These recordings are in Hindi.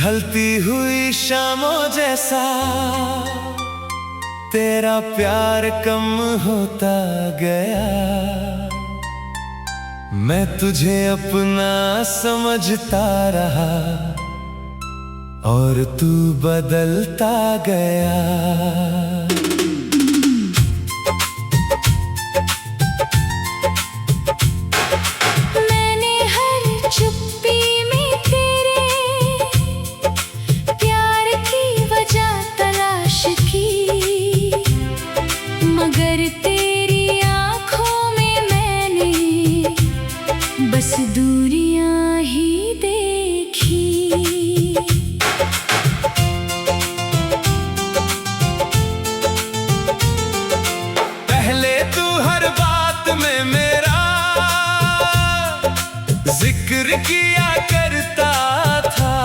ढलती हुई शामों जैसा तेरा प्यार कम होता गया। मैं तुझे अपना समझता रहा और तू बदलता गया। मगर तेरी आँखों में मैंने बस दूरियां ही देखी। पहले तू हर बात में मेरा जिक्र किया करता था,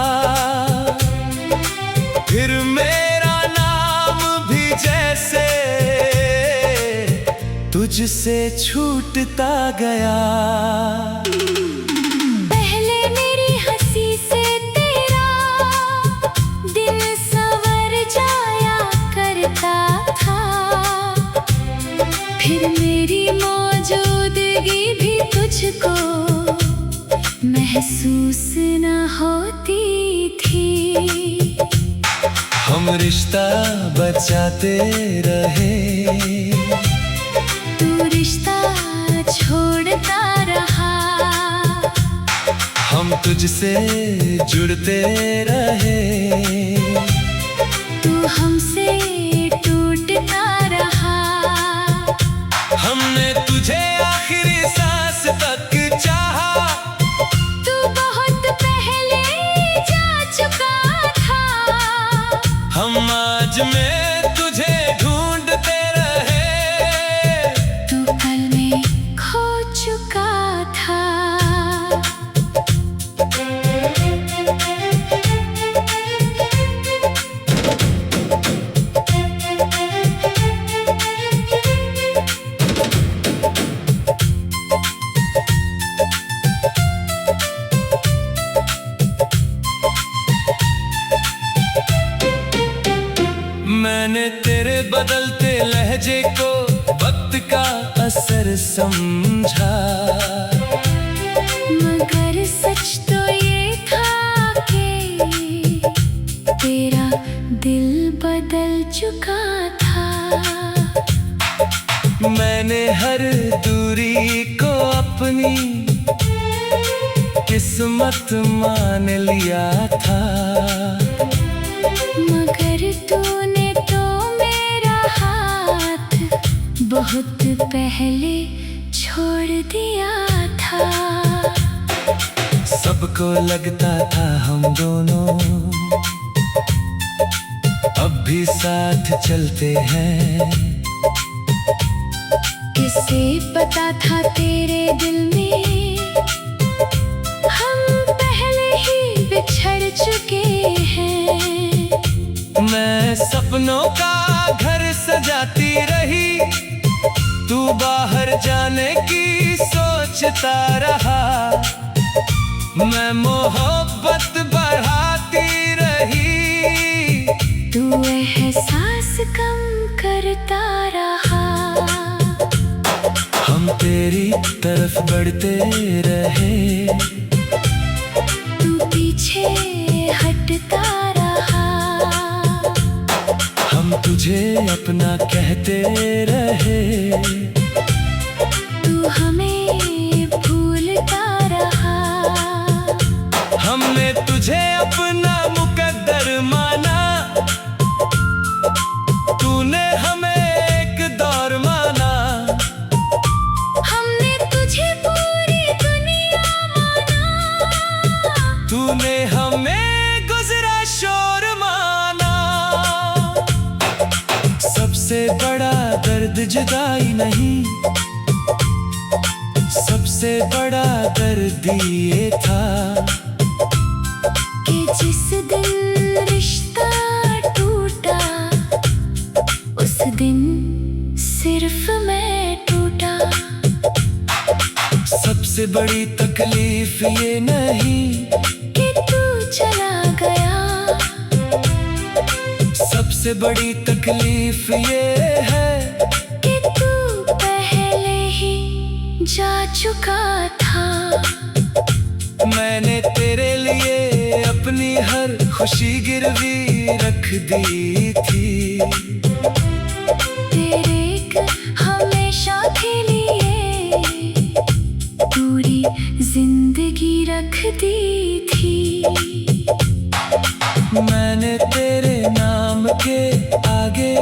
फिर मेरा नाम भी जैसे तुझसे छूटता गया। पहले मेरी हंसी से तेरा दिल संवर जाया करता था, फिर मेरी मौजूदगी भी तुझको महसूस न होती थी। हम रिश्ता बचाते रहे, रिश्ता छोड़ता रहा। हम तुझसे जुड़ते रहे, तू हमसे टूटता रहा। हमने तुझे आखिरी सांस तक चाहा, तू बहुत पहले जा चुका था। हम आज में तुझे ढूंढते रहे, चुका था। मैंने तेरे बदलते लहजे को वक्त का असर समझा, मगर सच तो ये था कि तेरा दिल बदल चुका था। मैंने हर दूरी को अपनी किस्मत मान लिया था, मगर तूने तो मेरा हाथ बहुत पहले छोड़ दिया था। सबको लगता था हम दोनों अब भी साथ चलते हैं, किसे पता था तेरे दिल में हम पहले ही बिछड़ चुके हैं। मैं सपनों का घर सजाती रही, तू बाहर जाने की सोचता रहा। मैं मोहब्बत बढ़ाती रही, तू एहसास कम करता रहा। हम तेरी तरफ बढ़ते रहे, तू पीछे हटता रहा। हम तुझे अपना कहते रहे, तू हमें भूलता रहा। हमने तुझे अपना मुकद्दर माना, तूने हमें एक दौर माना। हमने तुझे पूरी दुनिया माना, तूने हमें गुजरा शोर माना। सबसे बड़ा दर्द जुदाई नहीं, सबसे बड़ा दर्द ये था कि जिस दिन रिश्ता टूटा उस दिन सिर्फ मैं टूटा। सबसे बड़ी तकलीफ ये नहीं कि तू चला गया, सबसे बड़ी तकलीफ ये है कि तू पहले ही जा चुका था। मैंने तेरे लिए अपनी हर खुशी गिरवी रख दी थी। तेरे हमेशा के लिए पूरी जिंदगी रख दी थी। मैंने तेरे नाम के आगे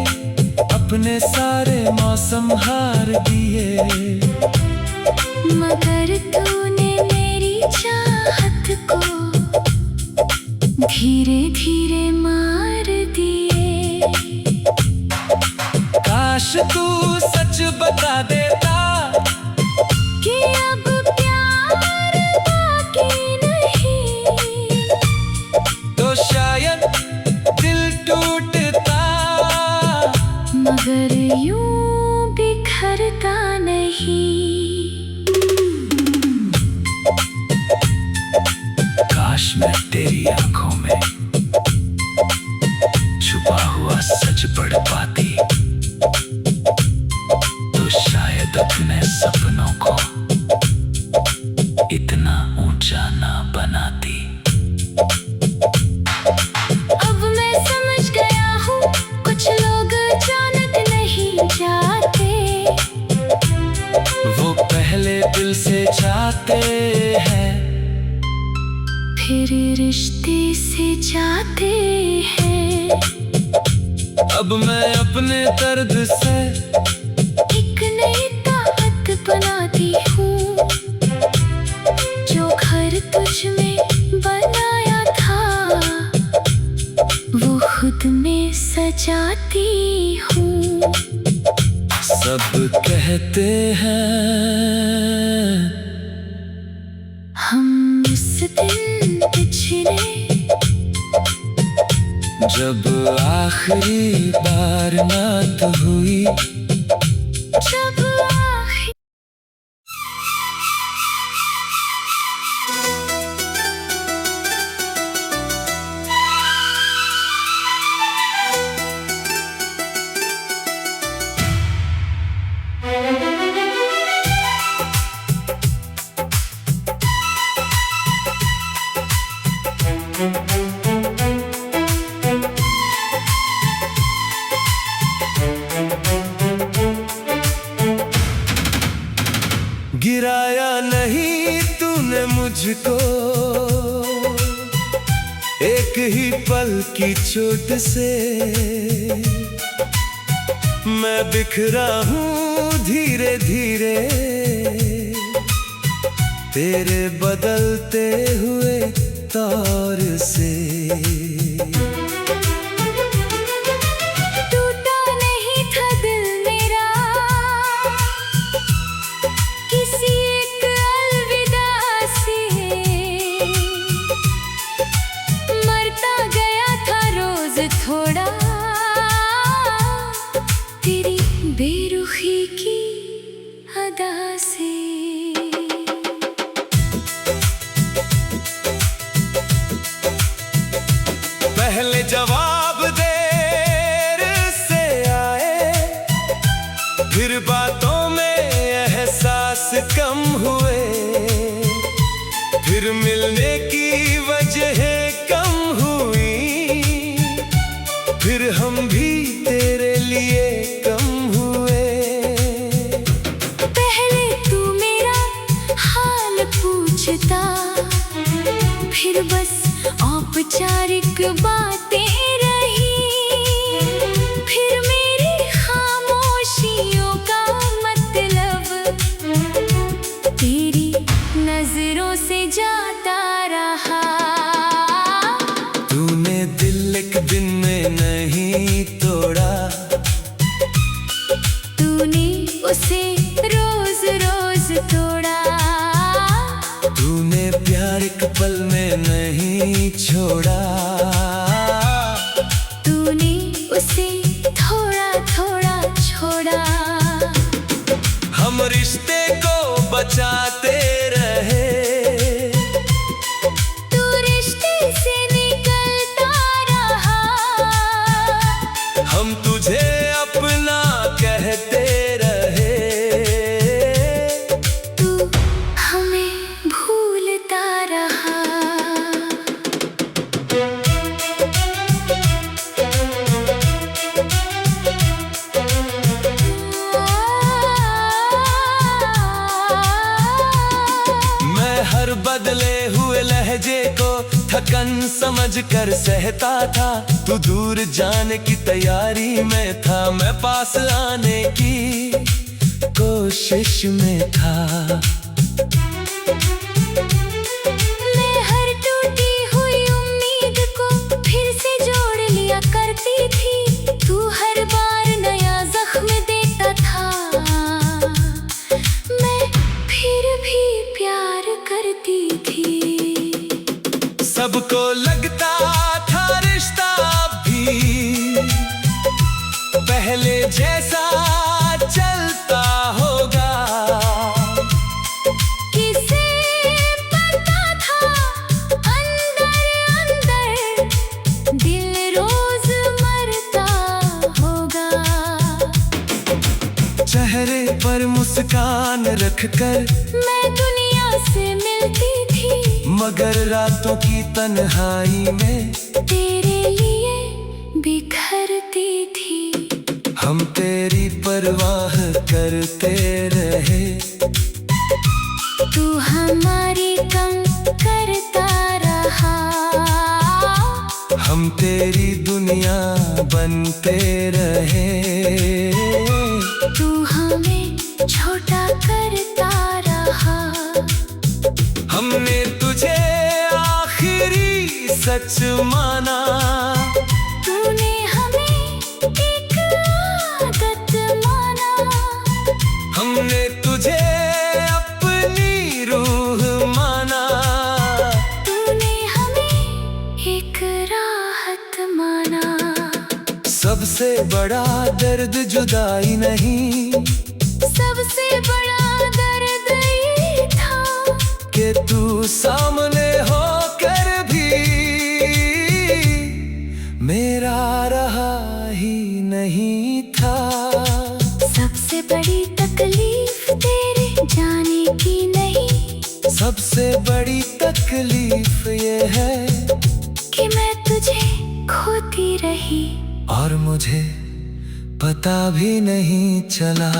अपने सारे मौसम हार दिए, मगर तूने मेरी चाहत को धीरे धीरे मार दिए। काश तू सच बता देता कि अब प्यार बाकी नहीं, तो शायद दिल टूटता, मगर यूं बिखरता नहीं। काश मैं तेरी आंखों में छुपा हुआ सच पढ़ पाती, तो शायद अपने सपनों को इतना ऊंचा ना बनाती। अब मैं समझ गया हूँ, कुछ लोग अचानक नहीं जाते, वो पहले दिल से चाहते हैं, फिर रिश्ते से जाते हैं। अब मैं अपने दर्द से एक नई ताकत बनाती हूँ, जो घर तुझ में बनाया था वो खुद में सजाती हूँ। सब कहते हैं हम उस दिन पिछले, जब आखिरी बार बात हुई, जब आखिर गिराया नहीं तूने मुझको एक ही पल की चोट से, मैं बिखरा हूँ धीरे धीरे तेरे बदलते हुए तौर से। टूटा नहीं था दिल मेरा किसी एक अलविदा से, मरता गया था रोज थोड़ा तेरी बेरुखी की अदा से। पहले जवाब देर से आए, फिर बातों में एहसास कम हुए, फिर मिलने की वजहें कम हुई, फिर हम भी तेरे लिए कम हुए। पहले तू मेरा हाल पूछता, फिर बस औपचारिक बातें रही, फिर मेरी खामोशियों का मतलब तेरी नजरों से जाता रहा। तूने दिल एक दिन में नहीं तोड़ा, तूने उसे रोज रोज तोड़ा, तूने प्यार एक पल में नहीं छोड़ा, तूने उसे थोड़ा थोड़ा छोड़ा। हम रिश्ते को बचाते रहे, तू रिश्ते से निकलता रहा, बदले हुए लहजे को थकन समझ कर सहता था। तू दूर जाने की तैयारी में था, मैं पास आने की कोशिश में था। मैं हर टूटी हुई उम्मीद को फिर से जोड़ लिया करती थी। तू हर बार नया जख्म देता था, मैं फिर भी प्यार करती थी। सबको लगता था रिश्ता भी पहले जैसा चलता होगा। किसे पता था अंदर अंदर दिल रोज मरता होगा। चेहरे पर मुस्कान रखकर मैं दुनिया से मिलती थी, मगर रातों की तन्हाई में तेरे लिए बिखरती थी। हम तेरी परवाह करते रहे, तू हमारी कम करता रहा। हम तेरी दुनिया बनते रहे। तू हमें छोटा करता रहा। हमने तुझे आखिरी सच माना, तूने हमें एक आदत माना। हमने तुझे अपनी रूह माना। तूने हमें एक राहत माना। सबसे बड़ा दर्द जुदाई नहीं, सबसे बड़ा दर्द ये था कि तू सामने होकर भी मेरा रहा ही नहीं था। सबसे बड़ी तकलीफ तेरे जाने की नहीं, सबसे बड़ी तकलीफ ये है कि मैं तुझे खोती रही और मुझे पता भी नहीं चला।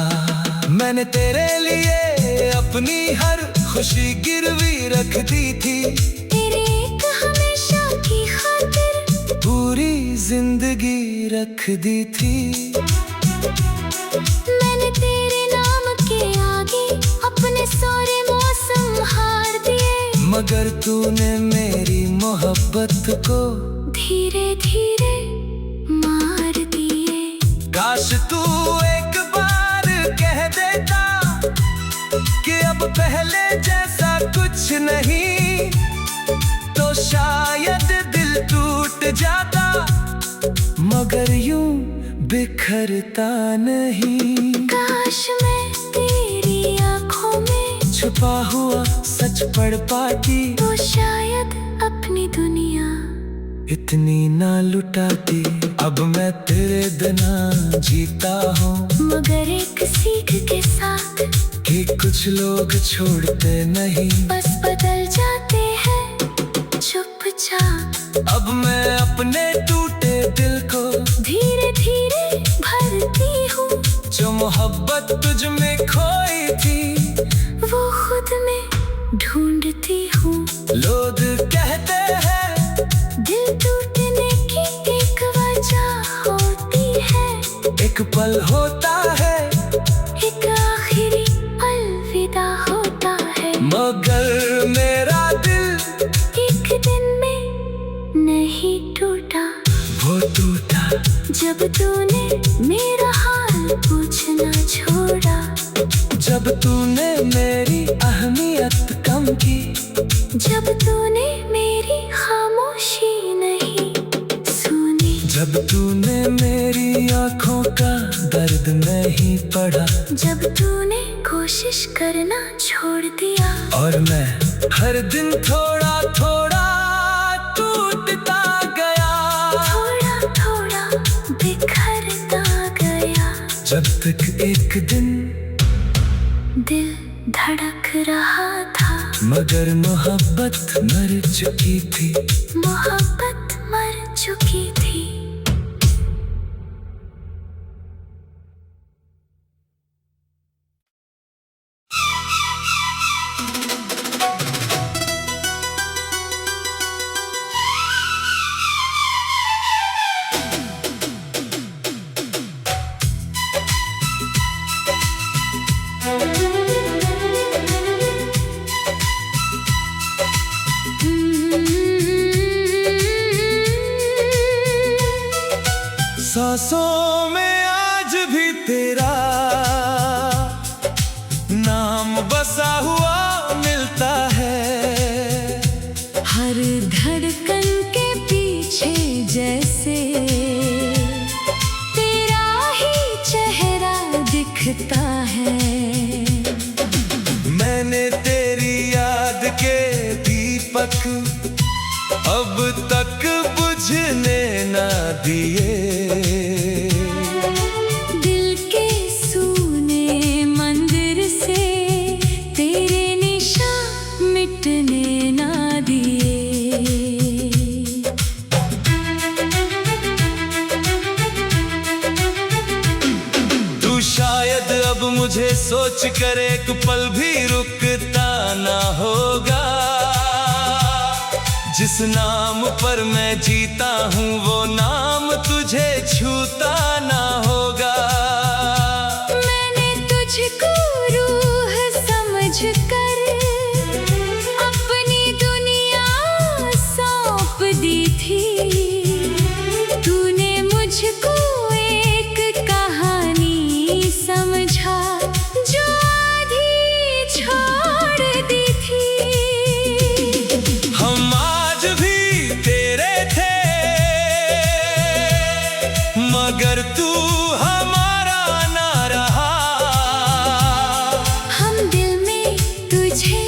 मैंने तेरे लिए अपनी हर खुशी गिरवी रख दी थी, तेरे एक हमेशा की खातिर पूरी जिंदगी रख दी थी। मैंने तेरे नाम के आगे अपने सारे मौसम हार दिए, मगर तूने मेरी मोहब्बत को धीरे धीरे मार दिए। काश तू एक बार कह देता कि अब पहले जैसा कुछ नहीं, तो शायद दिल टूट जाता, मगर यूं बिखरता नहीं। काश मैं तेरी आँखों में छुपा हुआ सच पढ़ पाती, तो शायद अपनी दुनिया इतनी ना लुटाती। अब मैं तेरे बिना जीता हूँ, मगर एक सीख के साथ कि कुछ लोग छोड़ते नहीं, बस बदल जाते हैं चुपचाप। अब मैं अपने टूटे दिल को धीरे धीरे भरती हूँ, जो मोहब्बत तुझ में खोई थी वो खुद में ढूंढती हूँ। लोग कहते हैं दिल टूटने की एक वजह होती है, एक पल होता है, एक आखिरी अलविदा होता है। मगर मेरा दिल एक दिन में नहीं टूटा, वो टूटा जब तूने मेरा हाल पूछना छोड़ा। जब तूने मेरी अहमियत कम की, जब तूने मेरी खामोशी नहीं सुनी। जब तूने मेरी आँखों का दर्द नहीं पढ़ा, जब तूने कोशिश करना छोड़ दिया, और मैं हर दिन थोड़ा थोड़ा टूटता गया, थोड़ा थोड़ा बिखरता गया। जब तक एक दिन दिल धड़क रहा था, मगर मोहब्बत मर चुकी थी। मोहब्बत मर चुकी थी। नाम बसा हुआ मिलता है। हर धड़कन के पीछे जैसे तेरा ही चेहरा दिखता है। मैंने तेरी याद के दीपक अब तक बुझने ना दिए। दिल के सूने मंदिर से तेरे निशान मिटने ना दिए। तू शायद अब मुझे सोच कर एक पल भी रुकता ना होगा। जिस नाम पर मैं जीता हूँ वो नाम तुझे छूता ना होगा। मैंने तुझको रूह समझकर अपनी दुनिया सौंप दी थी। तूने मुझको एक कहानी समझा जो आधी छोड़ दी थी। हम आज भी तेरे थे मगर तू हमारा ना रहा। हम दिल में तुझे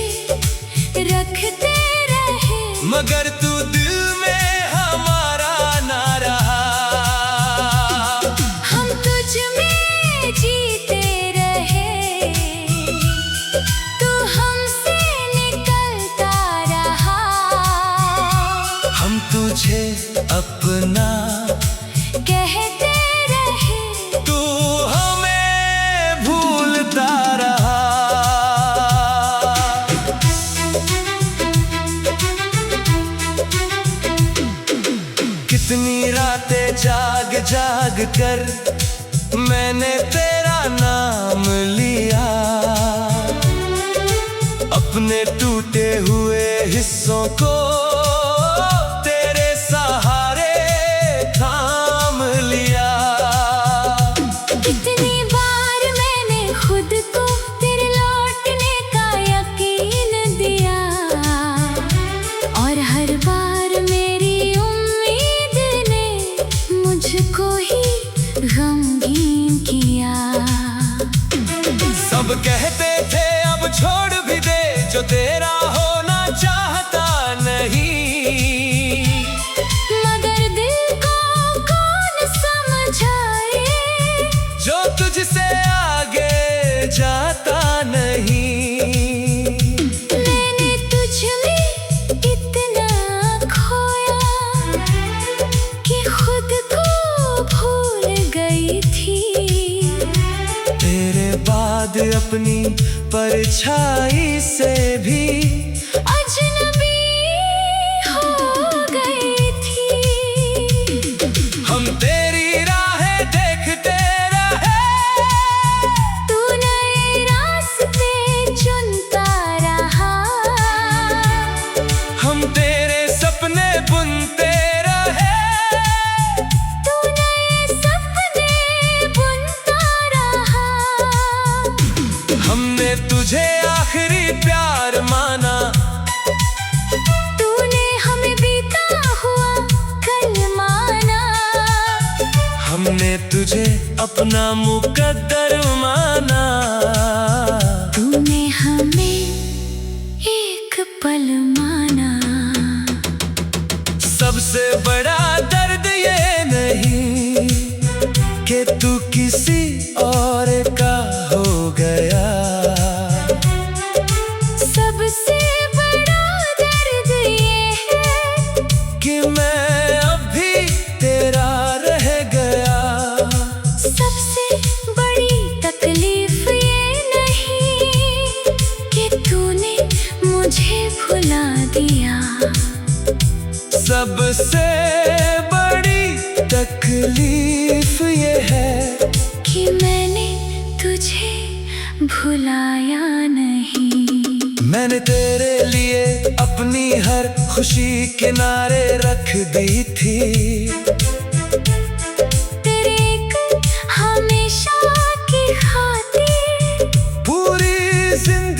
रखते रहे मगर तू दिल में हमारा ना रहा। हम तुझ में जीते रहे तू हमसे निकलता रहा। हम तुझे अपना कहते रहे तू हमें भूलता रहा। कितनी रातें जाग जाग कर मैंने तेरा नाम लिया। अपने टूटे हुए हिस्सों को तेरे सहारे थाम लिया। कितनी बार मैंने खुद को तेरे लौटने का यकीन दिया और हर बार मेरी उम्मीद ने मुझको ही गमगीन किया। सब कहते थे अब छोड़ भी दे जो तेरा होना चाहता नहीं। मगर दिल को कौन समझाए जो तुझसे आगे जाता नहीं। मैंने तुझ में इतना खोया कि खुद को भूल गई थी। तेरे बाद अपनी परछाई से भी अजनबी हो गई थी। हम तेरी राहें देखते रहे। तू नए रास्ते चुनता रहा। हम तेरे सपने बुनते रहे। तू नए सपने बुनता रहा। हमने तुझे आखिरी प्यार माना। तूने हमें बीता हुआ कल माना। हमने तुझे अपना मुकद्दर माना। तूने हमें एक पल माना। सबसे बड़ा दर्द ये नहीं कि तू किसी और का हो गया। सबसे बड़ा दर्द ये है कि मैं अब भी तेरा रह गया। सबसे बड़ी तकलीफ ये नहीं कि तूने मुझे भुला दिया। सबसे बड़ी तकलीफ ये है कि मैंने तुझे भुलाया नहीं। मैंने तेरे लिए अपनी हर खुशी किनारे रख दी थी। तेरे हमेशा की खातिर पूरी जिंदगी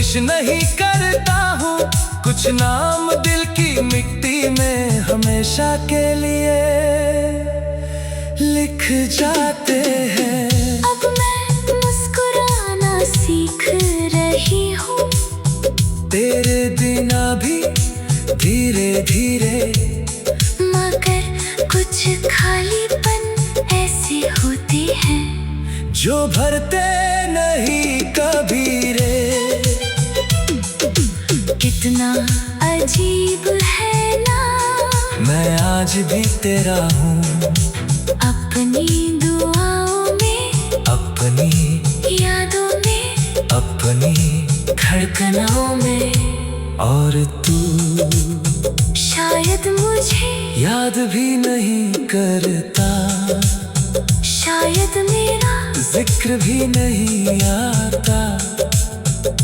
कोशिश नहीं करता हूँ, कुछ नाम दिल की मिट्टी में हमेशा के लिए लिख जाते हैं। अब मैं मुस्कुराना सीख रही हूँ, तेरे बिना भी धीरे धीरे, मगर कुछ खालीपन ऐसे होते हैं जो भरते नहीं कभी रे। कितना अजीब है ना, मैं आज भी तेरा हूँ, अपनी दुआओं में, अपनी यादों में, अपनी धड़कनों में। और तू शायद मुझे याद भी नहीं करता, शायद मेरा जिक्र भी नहीं आता,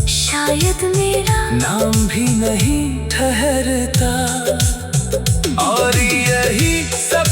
शायद मेरा नाम भी नहीं ठहरता। और यही सब